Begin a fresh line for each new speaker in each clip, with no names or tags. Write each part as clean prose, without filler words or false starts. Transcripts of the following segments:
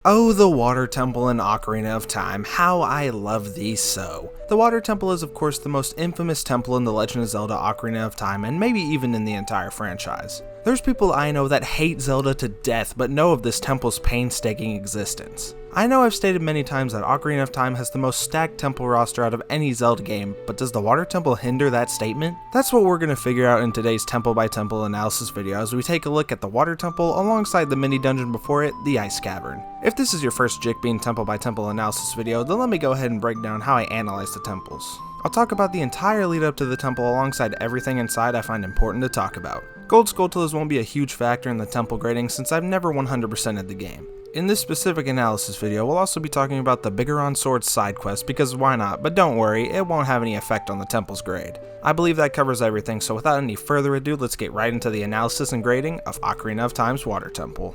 Oh, the Water Temple in Ocarina of Time, how I love these so. The Water Temple is of course the most infamous temple in The Legend of Zelda Ocarina of Time, and maybe even in the entire franchise. There's people I know that hate Zelda to death but know of this temple's painstaking existence. I know I've stated many times that Ocarina of Time has the most stacked temple roster out of any Zelda game, but does the Water Temple hinder that statement? That's what we're going to figure out in today's temple by temple analysis video as we take a look at the Water Temple alongside the mini dungeon before it, the Ice Cavern. If this is your first Jikbean temple by temple analysis video, then let me go ahead and break down how I analyze the temples. I'll talk about the entire lead up to the temple alongside everything inside I find important to talk about. Gold Skulltulas won't be a huge factor in the temple grading since I've never 100%ed the game. In this specific analysis video, we'll also be talking about the Biggoron Sword side quest because why not, but don't worry, it won't have any effect on the temple's grade. I believe that covers everything, so without any further ado, let's get right into the analysis and grading of Ocarina of Time's Water Temple.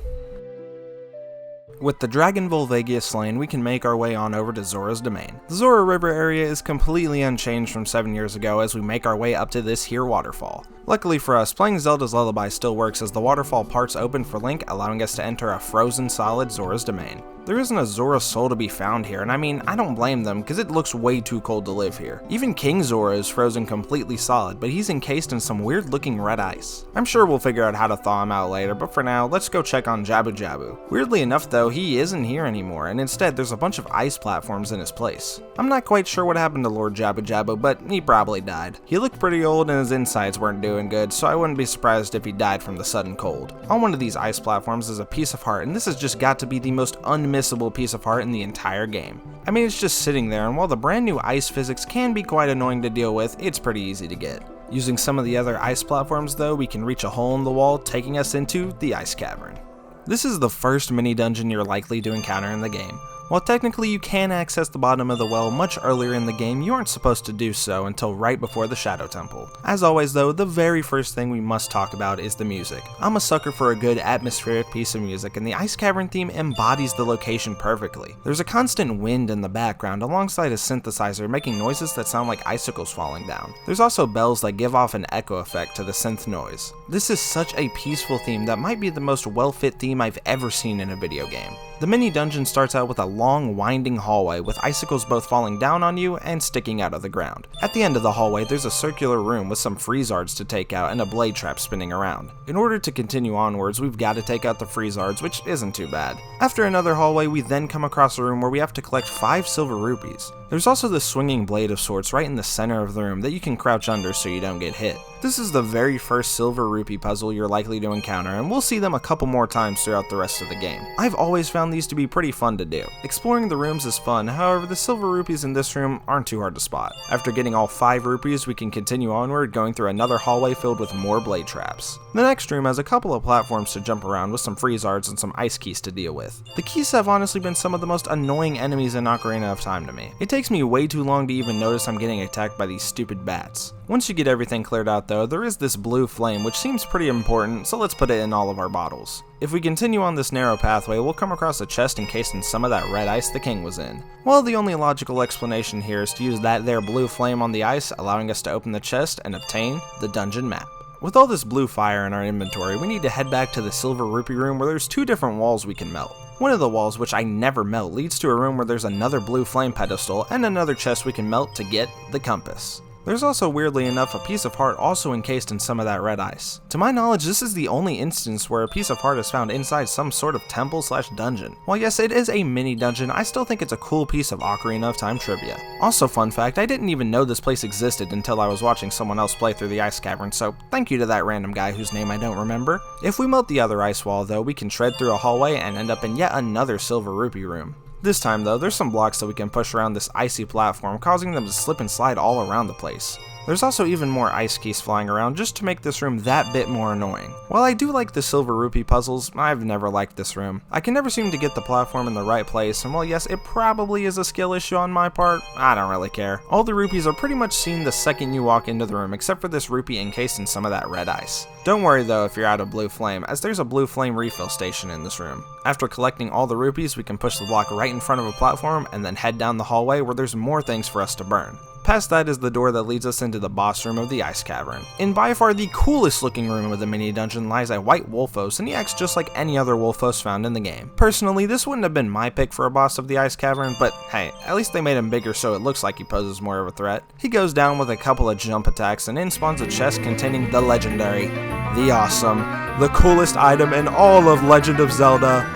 With the Dragon Volvagia slain, we can make our way on over to Zora's Domain. The Zora River area is completely unchanged from 7 years ago as we make our way up to this here waterfall. Luckily for us, playing Zelda's Lullaby still works as the waterfall parts open for Link, allowing us to enter a frozen solid Zora's Domain. There isn't a Zora soul to be found here, and I mean, I don't blame them because it looks way too cold to live here. Even King Zora is frozen completely solid, but he's encased in some weird looking red ice. I'm sure we'll figure out how to thaw him out later, but for now, let's go check on Jabu Jabu. Weirdly enough though, he isn't here anymore, and instead there's a bunch of ice platforms in his place. I'm not quite sure what happened to Lord Jabu Jabu, but he probably died. He looked pretty old and his insides weren't doing good, so I wouldn't be surprised if he died from the sudden cold. On one of these ice platforms is a piece of heart, and this has just got to be the most unmissable piece of heart in the entire game. I mean, it's just sitting there, and while the brand new ice physics can be quite annoying to deal with, it's pretty easy to get. Using some of the other ice platforms though, we can reach a hole in the wall, taking us into the Ice Cavern. This is the first mini dungeon you're likely to encounter in the game. While technically you can access the bottom of the well much earlier in the game, you aren't supposed to do so until right before the Shadow Temple. As always though, the very first thing we must talk about is the music. I'm a sucker for a good atmospheric piece of music, and the Ice Cavern theme embodies the location perfectly. There's a constant wind in the background alongside a synthesizer making noises that sound like icicles falling down. There's also bells that give off an echo effect to the synth noise. This is such a peaceful theme that might be the most well-fit theme I've ever seen in a video game. The mini dungeon starts out with a long, winding hallway with icicles both falling down on you and sticking out of the ground. At the end of the hallway, there's a circular room with some freezards to take out and a blade trap spinning around. In order to continue onwards, we've got to take out the freezards, which isn't too bad. After another hallway, we then come across a room where we have to collect 5 silver rupees. There's also the swinging blade of sorts right in the center of the room that you can crouch under so you don't get hit. This is the very first silver rupee puzzle you're likely to encounter, and we'll see them a couple more times throughout the rest of the game. I've always found these to be pretty fun to do. Exploring the rooms is fun, however the silver rupees in this room aren't too hard to spot. After getting all 5 rupees, we can continue onward, going through another hallway filled with more blade traps. The next room has a couple of platforms to jump around with some freezards and some ice keys to deal with. The keys have honestly been some of the most annoying enemies in Ocarina of Time to me. It takes me way too long to even notice I'm getting attacked by these stupid bats. Once you get everything cleared out though, there is this blue flame which seems pretty important, so let's put it in all of our bottles. If we continue on this narrow pathway, we'll come across a chest encased in some of that red ice the king was in. Well, the only logical explanation here is to use that there blue flame on the ice, allowing us to open the chest and obtain the dungeon map. With all this blue fire in our inventory, we need to head back to the silver rupee room where there's 2 different walls we can melt. One of the walls, which I never melt, leads to a room where there's another blue flame pedestal and another chest we can melt to get the compass. There's also, weirdly enough, a piece of heart also encased in some of that red ice. To my knowledge, this is the only instance where a piece of heart is found inside some sort of temple/dungeon. While yes, it is a mini dungeon, I still think it's a cool piece of Ocarina of Time trivia. Also, fun fact, I didn't even know this place existed until I was watching someone else play through the Ice Cavern, so thank you to that random guy whose name I don't remember. If we melt the other ice wall though, we can shred through a hallway and end up in yet another silver rupee room. This time though, there's some blocks that we can push around this icy platform, causing them to slip and slide all around the place. There's also even more ice keys flying around just to make this room that bit more annoying. While I do like the silver rupee puzzles, I've never liked this room. I can never seem to get the platform in the right place, and while yes, it probably is a skill issue on my part, I don't really care. All the rupees are pretty much seen the second you walk into the room, except for this rupee encased in some of that red ice. Don't worry though if you're out of blue flame, as there's a blue flame refill station in this room. After collecting all the rupees, we can push the block right in front of a platform and then head down the hallway where there's more things for us to burn. Past that is the door that leads us into the boss room of the Ice Cavern. In by far the coolest looking room of the mini dungeon lies a white Wolfos, and he acts just like any other Wolfos found in the game. Personally, this wouldn't have been my pick for a boss of the Ice Cavern, but hey, at least they made him bigger so it looks like he poses more of a threat. He goes down with a couple of jump attacks and in spawns a chest containing the legendary, the awesome, the coolest item in all of Legend of Zelda,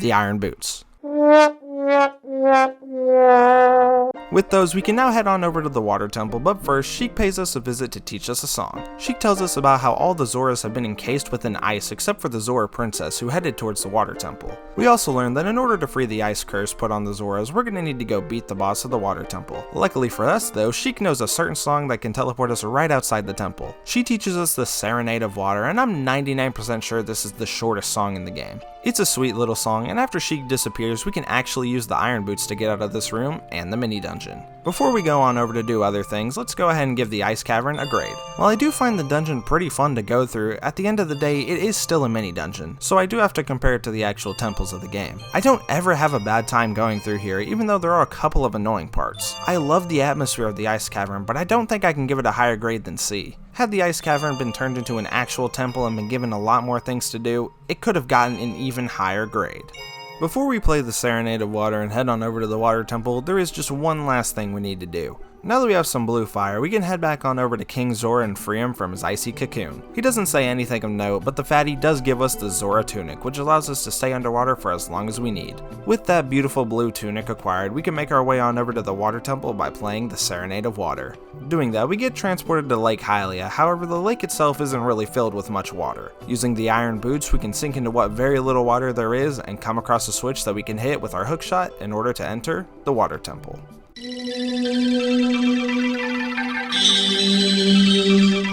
the Iron Boots. With those, we can now head on over to the Water Temple, but first, Sheik pays us a visit to teach us a song. Sheik tells us about how all the Zoras have been encased within ice except for the Zora Princess, who headed towards the Water Temple. We also learn that in order to free the ice curse put on the Zoras, we're gonna need to go beat the boss of the Water Temple. Luckily for us though, Sheik knows a certain song that can teleport us right outside the temple. She teaches us the Serenade of Water, and I'm 99% sure this is the shortest song in the game. It's a sweet little song, and after Sheik disappears, we can actually use the Iron Boots to get out of this room and the mini dungeon. Before we go on over to do other things, let's go ahead and give the Ice Cavern a grade. While I do find the dungeon pretty fun to go through, at the end of the day it is still a mini dungeon, so I do have to compare it to the actual temples of the game. I don't ever have a bad time going through here, even though there are a couple of annoying parts. I love the atmosphere of the Ice Cavern, but I don't think I can give it a higher grade than C. Had the Ice Cavern been turned into an actual temple and been given a lot more things to do, it could have gotten an even higher grade. Before we play the Serenade of Water and head on over to the Water Temple, there is just one last thing we need to do. Now that we have some blue fire, we can head back on over to King Zora and free him from his icy cocoon. He doesn't say anything of note, but the fatty does give us the Zora tunic, which allows us to stay underwater for as long as we need. With that beautiful blue tunic acquired, we can make our way on over to the Water Temple by playing the Serenade of Water. Doing that, we get transported to Lake Hylia, however the lake itself isn't really filled with much water. Using the Iron Boots, we can sink into what very little water there is and come across a switch that we can hit with our hookshot in order to enter the Water Temple.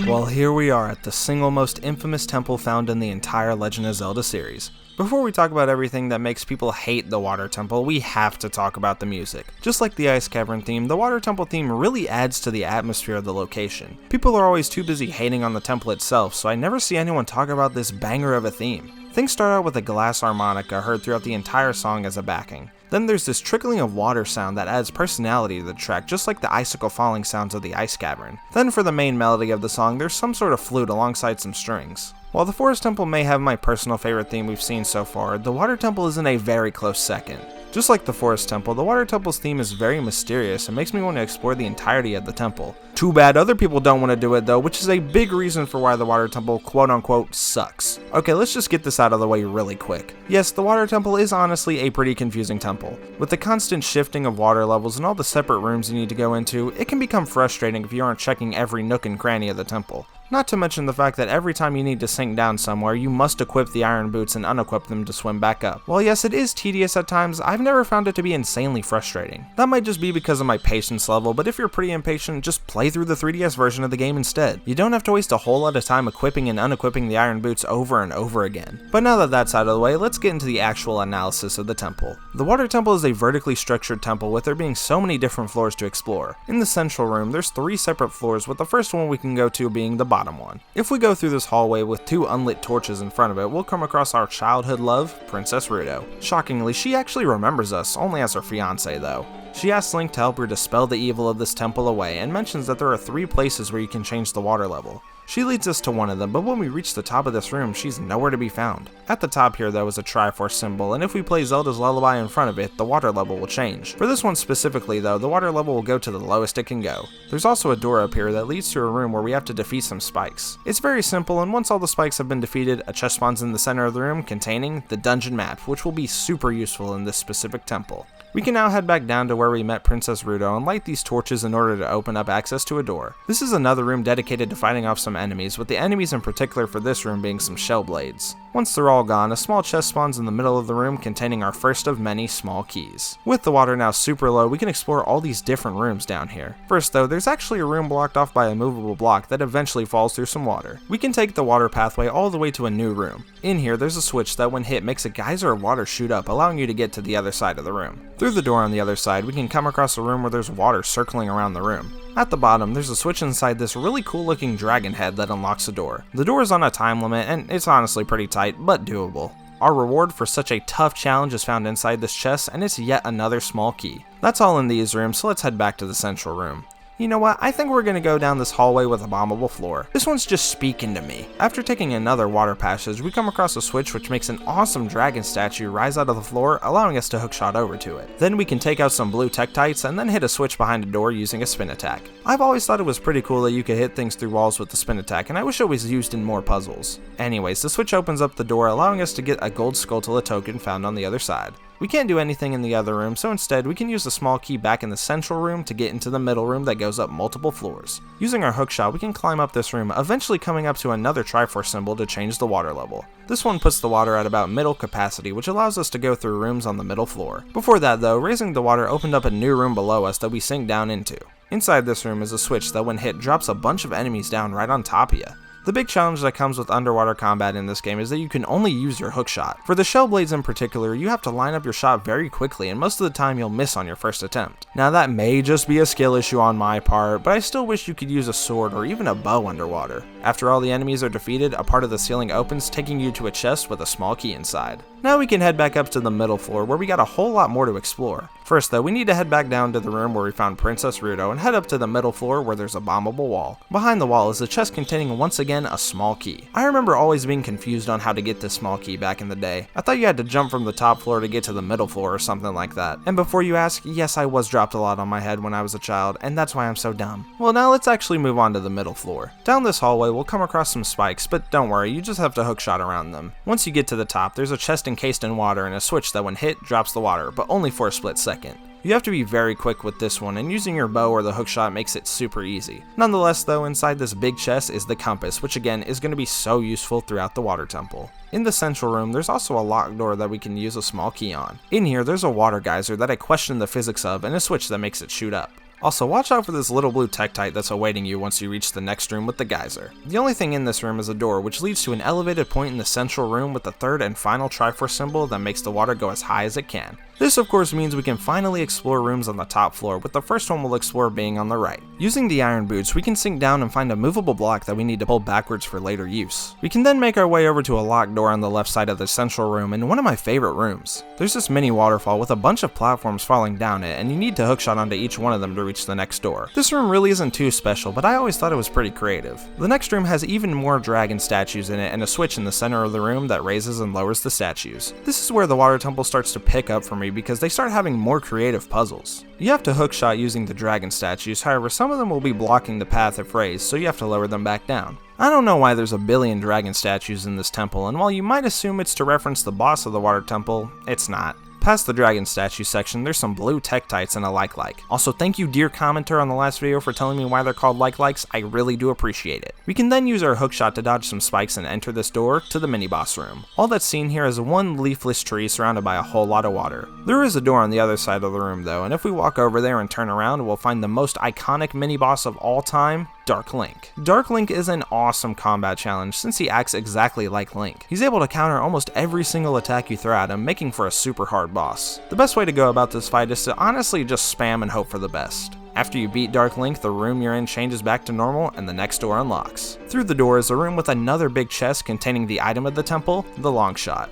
Well, here we are at the single most infamous temple found in the entire Legend of Zelda series. Before we talk about everything that makes people hate the Water Temple, we have to talk about the music. Just like the Ice Cavern theme, the Water Temple theme really adds to the atmosphere of the location. People are always too busy hating on the temple itself, so I never see anyone talk about this banger of a theme. Things start out with a glass harmonica heard throughout the entire song as a backing. Then there's this trickling of water sound that adds personality to the track, just like the icicle falling sounds of the Ice Cavern. Then for the main melody of the song, there's some sort of flute alongside some strings. While the Forest Temple may have my personal favorite theme we've seen so far, the Water Temple is in a very close second. Just like the Forest Temple, the Water Temple's theme is very mysterious and makes me want to explore the entirety of the temple. Too bad other people don't want to do it though, which is a big reason for why the Water Temple quote-unquote sucks. Okay, let's just get this out of the way really quick. Yes, the Water Temple is honestly a pretty confusing temple. With the constant shifting of water levels and all the separate rooms you need to go into, it can become frustrating if you aren't checking every nook and cranny of the temple. Not to mention the fact that every time you need to sink down somewhere, you must equip the Iron Boots and unequip them to swim back up. While yes, it is tedious at times, I've never found it to be insanely frustrating. That might just be because of my patience level, but if you're pretty impatient, just play through the 3DS version of the game instead. You don't have to waste a whole lot of time equipping and unequipping the Iron Boots over and over again. But now that that's out of the way, let's get into the actual analysis of the temple. The Water Temple is a vertically structured temple with there being so many different floors to explore. In the central room, there's 3 separate floors, with the first one we can go to being the bottom one. If we go through this hallway with 2 unlit torches in front of it, we'll come across our childhood love, Princess Ruto. Shockingly, she actually remembers us, only as her fiancé though. She asks Link to help her dispel the evil of this temple away, and mentions that there are 3 places where you can change the water level. She leads us to one of them, but when we reach the top of this room, she's nowhere to be found. At the top here though is a Triforce symbol, and if we play Zelda's Lullaby in front of it, the water level will change. For this one specifically though, the water level will go to the lowest it can go. There's also a door up here that leads to a room where we have to defeat some spikes. It's very simple, and once all the spikes have been defeated, a chest spawns in the center of the room containing the dungeon map, which will be super useful in this specific temple. We can now head back down to where we met Princess Ruto and light these torches in order to open up access to a door. This is another room dedicated to fighting off some enemies, with the enemies in particular for this room being some shell blades. Once they're all gone, a small chest spawns in the middle of the room containing our first of many small keys. With the water now super low, we can explore all these different rooms down here. First though, there's actually a room blocked off by a movable block that eventually falls through some water. We can take the water pathway all the way to a new room. In here, there's a switch that when hit makes a geyser of water shoot up, allowing you to get to the other side of the room. Through the door on the other side, we can come across a room where there's water circling around the room. At the bottom, there's a switch inside this really cool looking dragon head that unlocks the door. The door is on a time limit, and it's honestly pretty tight, but doable. Our reward for such a tough challenge is found inside this chest, and it's yet another small key. That's all in these rooms, so let's head back to the central room. You know what, I think we're gonna go down this hallway with a bombable floor. This one's just speaking to me. After taking another water passage, we come across a switch which makes an awesome dragon statue rise out of the floor, allowing us to hookshot over to it. Then we can take out some blue tektites and then hit a switch behind a door using a spin attack. I've always thought it was pretty cool that you could hit things through walls with the spin attack, and I wish it was used in more puzzles. Anyways, the switch opens up the door, allowing us to get a gold Skulltula token found on the other side. We can't do anything in the other room, so instead we can use the small key back in the central room to get into the middle room that goes up multiple floors. Using our hookshot, we can climb up this room, eventually coming up to another Triforce symbol to change the water level. This one puts the water at about middle capacity, which allows us to go through rooms on the middle floor. Before that though, raising the water opened up a new room below us that we sink down into. Inside this room is a switch that when hit drops a bunch of enemies down right on top of you. The big challenge that comes with underwater combat in this game is that you can only use your hookshot. For the shell blades in particular, you have to line up your shot very quickly, and most of the time you'll miss on your first attempt. Now that may just be a skill issue on my part, but I still wish you could use a sword or even a bow underwater. After all the enemies are defeated, a part of the ceiling opens, taking you to a chest with a small key inside. Now we can head back up to the middle floor where we got a whole lot more to explore. First though, we need to head back down to the room where we found Princess Ruto and head up to the middle floor where there's a bombable wall. Behind the wall is a chest containing once again a small key. I remember always being confused on how to get this small key back in the day. I thought you had to jump from the top floor to get to the middle floor or something like that. And before you ask, yes, I was dropped a lot on my head when I was a child, and that's why I'm so dumb. Well, now let's actually move on to the middle floor. Down this hallway we'll come across some spikes, but don't worry, you just have to hookshot around them. Once you get to the top, there's a chest encased in water and a switch that when hit drops the water, but only for a split second. You have to be very quick with this one, and using your bow or the hookshot makes it super easy. Nonetheless though, inside this big chest is the compass, which again is going to be so useful throughout the water temple. In the central room, there's also a locked door that we can use a small key on. In here, there's a water geyser that I question the physics of and a switch that makes it shoot up. Also, watch out for this little blue tektite that's awaiting you once you reach the next room with the geyser. The only thing in this room is a door which leads to an elevated point in the central room with the third and final Triforce symbol that makes the water go as high as it can. This of course means we can finally explore rooms on the top floor, with the first one we'll explore being on the right. Using the iron boots, we can sink down and find a movable block that we need to pull backwards for later use. We can then make our way over to a locked door on the left side of the central room in one of my favorite rooms. There's this mini waterfall with a bunch of platforms falling down it, and you need to hookshot onto each one of them to reach the next door. This room really isn't too special, but I always thought it was pretty creative. The next room has even more dragon statues in it and a switch in the center of the room that raises and lowers the statues. This is where the water temple starts to pick up for me because they start having more creative puzzles. You have to hookshot using the dragon statues, however some of them will be blocking the path if raised, so you have to lower them back down. I don't know why there's a billion dragon statues in this temple, and while you might assume it's to reference the boss of the water temple, it's not. Past the dragon statue section, there's some blue tektites and a like. Also, thank you dear commenter on the last video for telling me why they're called likes, I really do appreciate it. We can then use our hookshot to dodge some spikes and enter this door to the mini boss room. All that's seen here is one leafless tree surrounded by a whole lot of water. There is a door on the other side of the room though, and if we walk over there and turn around, we'll find the most iconic mini boss of all time, Dark Link. Dark Link is an awesome combat challenge since he acts exactly like Link. He's able to counter almost every single attack you throw at him, making for a super hard boss. The best way to go about this fight is to honestly just spam and hope for the best. After you beat Dark Link, the room you're in changes back to normal and the next door unlocks. Through the door is a room with another big chest containing the item of the temple, the long shot.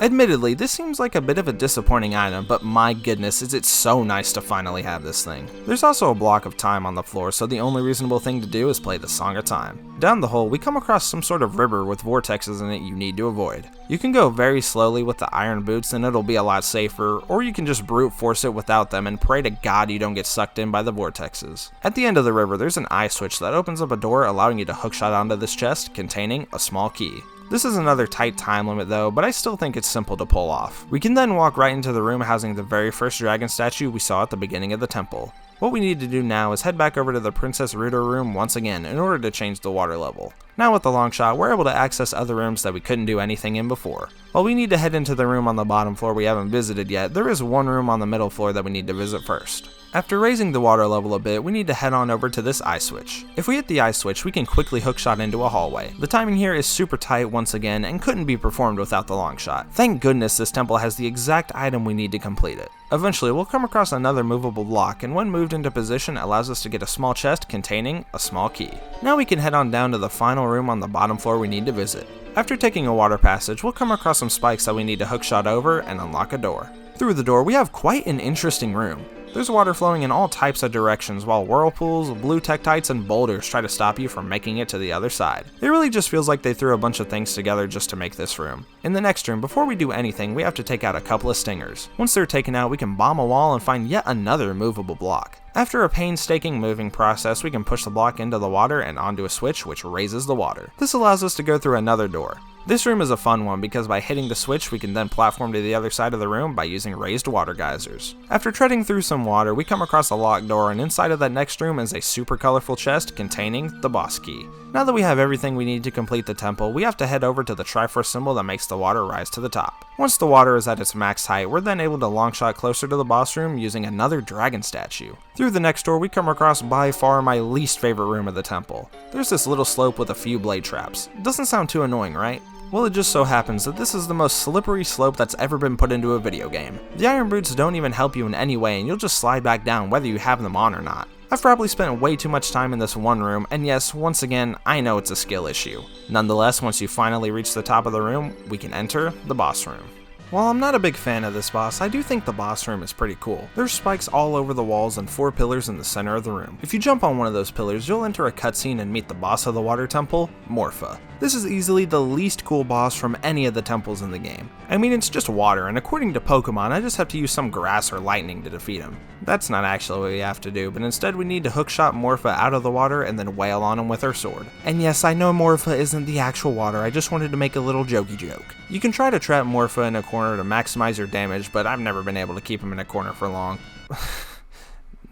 Admittedly, this seems like a bit of a disappointing item, but my goodness is it so nice to finally have this thing. There's also a block of time on the floor, so the only reasonable thing to do is play the Song of Time. Down the hole, we come across some sort of river with vortexes in it you need to avoid. You can go very slowly with the iron boots and it'll be a lot safer, or you can just brute force it without them and pray to God you don't get sucked in by the vortexes. At the end of the river, there's an eye switch that opens up a door allowing you to hookshot onto this chest containing a small key. This is another tight time limit though, but I still think it's simple to pull off. We can then walk right into the room housing the very first dragon statue we saw at the beginning of the temple. What we need to do now is head back over to the Princess Ruto room once again in order to change the water level. Now with the long shot, we're able to access other rooms that we couldn't do anything in before. While we need to head into the room on the bottom floor we haven't visited yet, there is one room on the middle floor that we need to visit first. After raising the water level a bit, we need to head on over to this eye switch. If we hit the eye switch, we can quickly hookshot into a hallway. The timing here is super tight once again and couldn't be performed without the long shot. Thank goodness this temple has the exact item we need to complete it. Eventually, we'll come across another movable block, and when moved into position, allows us to get a small chest containing a small key. Now we can head on down to the final room on the bottom floor we need to visit. After taking a water passage, we'll come across some spikes that we need to hookshot over and unlock a door. Through the door, we have quite an interesting room. There's water flowing in all types of directions, while whirlpools, blue tektites, and boulders try to stop you from making it to the other side. It really just feels like they threw a bunch of things together just to make this room. In the next room, before we do anything, we have to take out a couple of stingers. Once they're taken out, we can bomb a wall and find yet another movable block. After a painstaking moving process, we can push the block into the water and onto a switch which raises the water. This allows us to go through another door. This room is a fun one because by hitting the switch we can then platform to the other side of the room by using raised water geysers. After treading through some water, we come across a locked door, and inside of that next room is a super colorful chest containing the boss key. Now that we have everything we need to complete the temple, we have to head over to the Triforce symbol that makes the water rise to the top. Once the water is at its max height, we're then able to long shot closer to the boss room using another dragon statue. Through the next door, we come across by far my least favorite room of the temple. There's this little slope with a few blade traps. Doesn't sound too annoying, right? Well, it just so happens that this is the most slippery slope that's ever been put into a video game. The iron boots don't even help you in any way, and you'll just slide back down whether you have them on or not. I've probably spent way too much time in this one room, and yes, once again, I know it's a skill issue. Nonetheless, once you finally reach the top of the room, we can enter the boss room. While I'm not a big fan of this boss, I do think the boss room is pretty cool. There's spikes all over the walls and 4 pillars in the center of the room. If you jump on one of those pillars, you'll enter a cutscene and meet the boss of the water temple, Morpha. This is easily the least cool boss from any of the temples in the game. I mean, it's just water, and according to Pokemon, I just have to use some grass or lightning to defeat him. That's not actually what we have to do, but instead we need to hookshot Morpha out of the water and then wail on him with our sword. And yes, I know Morpha isn't the actual water, I just wanted to make a little jokey joke. You can try to trap Morpha in a corner to maximize your damage, but I've never been able to keep him in a corner for long.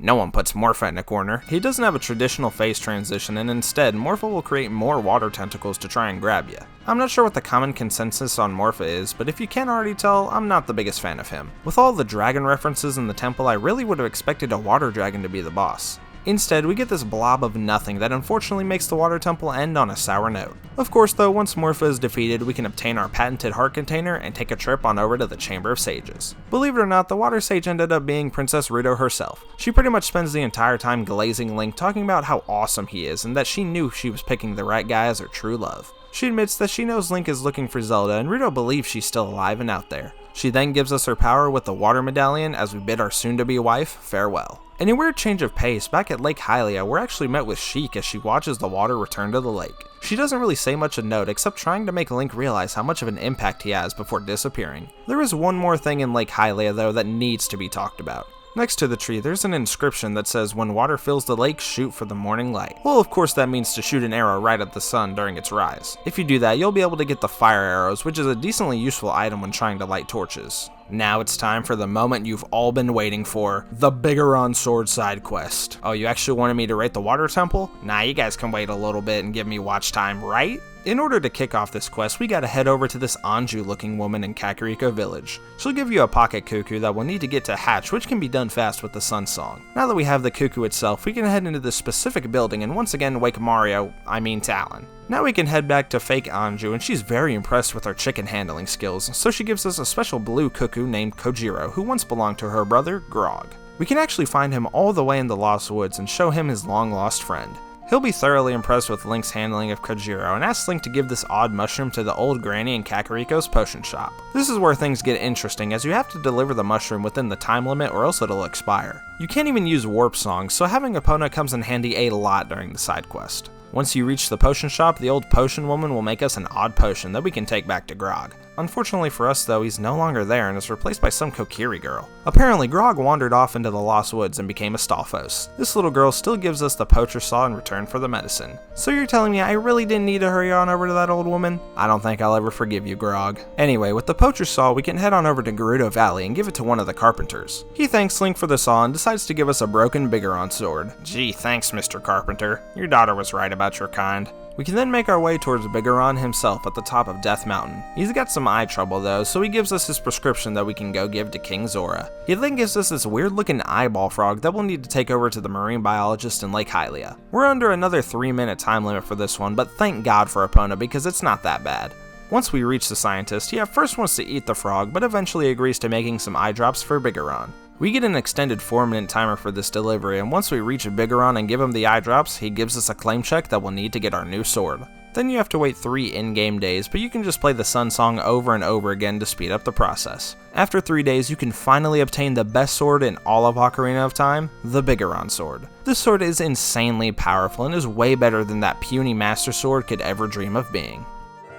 No one puts Morpha in a corner. He doesn't have a traditional face transition, and instead, Morpha will create more water tentacles to try and grab you. I'm not sure what the common consensus on Morpha is, but if you can't already tell, I'm not the biggest fan of him. With all the dragon references in the temple, I really would have expected a water dragon to be the boss. Instead, we get this blob of nothing that unfortunately makes the water temple end on a sour note. Of course though, once Morpha is defeated, we can obtain our patented heart container and take a trip on over to the Chamber of Sages. Believe it or not, the water sage ended up being Princess Ruto herself. She pretty much spends the entire time glazing Link, talking about how awesome he is and that she knew she was picking the right guy as her true love. She admits that she knows Link is looking for Zelda, and Ruto believes she's still alive and out there. She then gives us her power with the water medallion as we bid our soon-to-be wife farewell. In a weird change of pace, back at Lake Hylia, we're actually met with Sheik as she watches the water return to the lake. She doesn't really say much of note except trying to make Link realize how much of an impact he has before disappearing. There is one more thing in Lake Hylia though that needs to be talked about. Next to the tree, there's an inscription that says, "When water fills the lake, shoot for the morning light." Well, of course that means to shoot an arrow right at the sun during its rise. If you do that, you'll be able to get the fire arrows, which is a decently useful item when trying to light torches. Now it's time for the moment you've all been waiting for, the Biggoron Sword side quest. Oh, you actually wanted me to rate the water temple? Nah, you guys can wait a little bit and give me watch time, right? In order to kick off this quest, we gotta head over to this Anju looking woman in Kakariko Village. She'll give you a pocket cuckoo that we'll need to get to hatch, which can be done fast with the Sun Song. Now that we have the cuckoo itself, we can head into this specific building and once again wake Talon. Now we can head back to fake Anju, and she's very impressed with our chicken handling skills, so she gives us a special blue cuckoo named Kojiro, who once belonged to her brother, Grog. We can actually find him all the way in the Lost Woods and show him his long-lost friend. He'll be thoroughly impressed with Link's handling of Kojiro and asks Link to give this odd mushroom to the old granny in Kakariko's potion shop. This is where things get interesting, as you have to deliver the mushroom within the time limit or else it'll expire. You can't even use warp songs, so having Epona comes in handy a lot during the side quest. Once you reach the potion shop, the old potion woman will make us an odd potion that we can take back to Grog. Unfortunately for us though, he's no longer there and is replaced by some Kokiri girl. Apparently, Grog wandered off into the Lost Woods and became a Stalfos. This little girl still gives us the poacher saw in return for the medicine. So you're telling me I really didn't need to hurry on over to that old woman? I don't think I'll ever forgive you, Grog. Anyway, with the poacher saw, we can head on over to Gerudo Valley and give it to one of the carpenters. He thanks Link for the saw and decides to give us a broken Biggoron sword. Gee, thanks Mr. Carpenter. Your daughter was right about your kind. We can then make our way towards Biggoron himself at the top of Death Mountain. He's got some eye trouble though, so he gives us his prescription that we can go give to King Zora. He then gives us this weird looking eyeball frog that we'll need to take over to the marine biologist in Lake Hylia. We're under another 3-minute time limit for this one, but thank God for Epona because it's not that bad. Once we reach the scientist, he at first wants to eat the frog, but eventually agrees to making some eye drops for Biggoron. We get an extended 4-minute timer for this delivery, and once we reach Biggoron and give him the eye drops, he gives us a claim check that we'll need to get our new sword. Then you have to wait 3 in-game days, but you can just play the Sun Song over and over again to speed up the process. After 3 days, you can finally obtain the best sword in all of Ocarina of Time, the Biggoron sword. This sword is insanely powerful and is way better than that puny Master Sword could ever dream of being.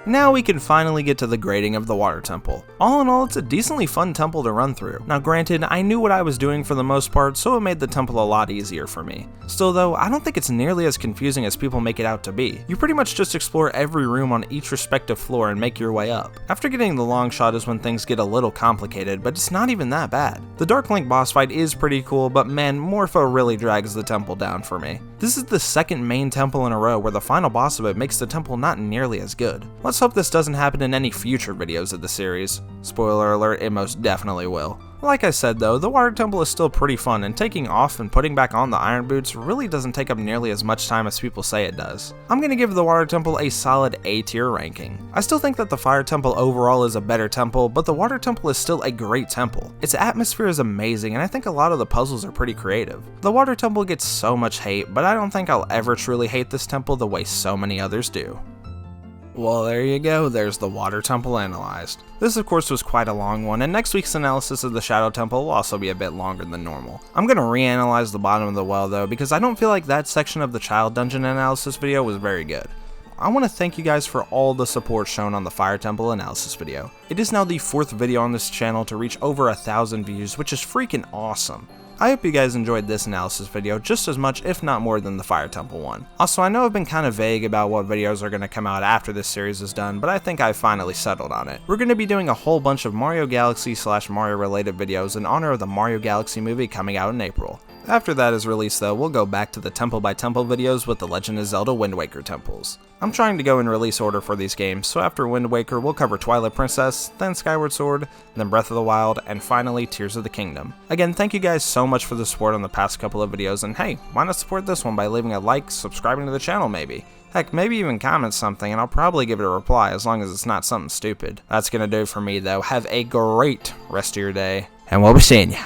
Now we can finally get to the grading of the Water Temple. All in all, it's a decently fun temple to run through. Now granted, I knew what I was doing for the most part, so it made the temple a lot easier for me. Still though, I don't think it's nearly as confusing as people make it out to be. You pretty much just explore every room on each respective floor and make your way up. After getting the long shot is when things get a little complicated, but it's not even that bad. The Dark Link boss fight is pretty cool, but man, Morpho really drags the temple down for me. This is the second main temple in a row where the final boss of it makes the temple not nearly as good. Let's hope this doesn't happen in any future videos of the series. Spoiler alert, it most definitely will. Like I said though, the Water Temple is still pretty fun, and taking off and putting back on the Iron Boots really doesn't take up nearly as much time as people say it does. I'm gonna give the Water Temple a solid A tier ranking. I still think that the Fire Temple overall is a better temple, but the Water Temple is still a great temple. Its atmosphere is amazing, and I think a lot of the puzzles are pretty creative. The Water Temple gets so much hate, but I don't think I'll ever truly hate this temple the way so many others do. Well, there you go, there's the Water Temple analyzed. This of course was quite a long one, and next week's analysis of the Shadow Temple will also be a bit longer than normal. I'm gonna reanalyze the bottom of the well though, because I don't feel like that section of the Child Dungeon analysis video was very good. I want to thank you guys for all the support shown on the Fire Temple analysis video. It is now the 4th video on this channel to reach over 1,000 views, which is freaking awesome. I hope you guys enjoyed this analysis video just as much, if not more, than the Fire Temple one. Also, I know I've been kind of vague about what videos are going to come out after this series is done, but I think I've finally settled on it. We're going to be doing a whole bunch of Mario Galaxy / Mario related videos in honor of the Mario Galaxy movie coming out in April. After that is released though, we'll go back to the temple by temple videos with the Legend of Zelda Wind Waker temples. I'm trying to go in release order for these games, so after Wind Waker we'll cover Twilight Princess, then Skyward Sword, then Breath of the Wild, and finally Tears of the Kingdom. Again, thank you guys so much for the support on the past couple of videos, and hey, why not support this one by leaving a like, subscribing to the channel maybe? Heck, maybe even comment something and I'll probably give it a reply as long as it's not something stupid. That's gonna do it for me though. Have a great rest of your day, and we'll be seeing ya.